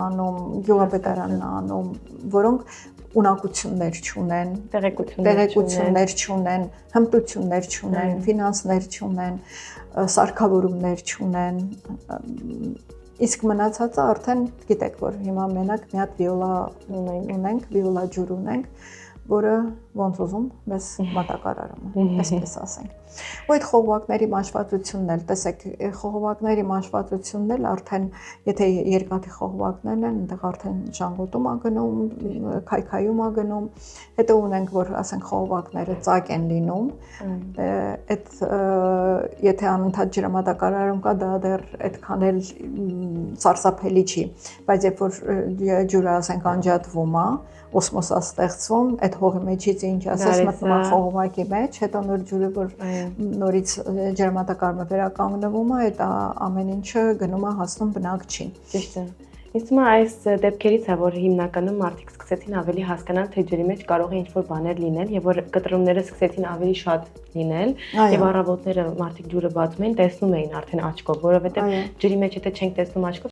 անում, գյուղապետարանն անում, որոնք ունակություններ չունեն, տեղեկություններ չունեն, հմտություններ չունեն, ֆինանսներ չունեն, սարքավորումներ չունեն, իսկ մնացածը արդեն գիտեք, որ հիմա մենակ մի հատ վիոլա ունենք, վիոլա ջուր ունենք, որը ոնց ուզում մեզ մատակարարում է, այսպես ասենք։ Ու այդ խողովակների մաշվածությունն էլ, տեսեք, խողովակների մաշվածությունն էլ արդեն, եթե երկաթի խողովակներն են, այնտեղ արդեն ժանգոտում է գնում, քայքայում է գնում, հետո ունենք, որ ասենք խողովակները ծակ են լինում, այդ եթե անընդհատ ջրամատակարարում կա, դա դեռ այդքան էլ սարսափելի չի, բայց երբ որ ջուրը ասենք անջատվում է, օսմոս է ստեղծվում, այդ հողի մեջից ինչ ասես մտնում է խողովակի մեջ, հետո նոր ջուրը որ նորից ջրամատակարարումը վերականգնվում է, այդ ամեն ինչը գնում է հասնում բնակչին։ Ճիշտ է։ Ինձ թվում է այս դեպքերից է, որ հիմնականում մարդիկ սկսեցին ավելի հասկանալ, թե ջրի մեջ կարող է ինչ-որ բաներ լինել, եւ որ կտրումները սկսեցին ավելի շատ լինել, եւ առավոտները մարդիկ ջուրը բացում էին, տեսնում էին արդեն աչքով, որովհետեւ ջրի մեջ եթե չենք տեսնում աչքով,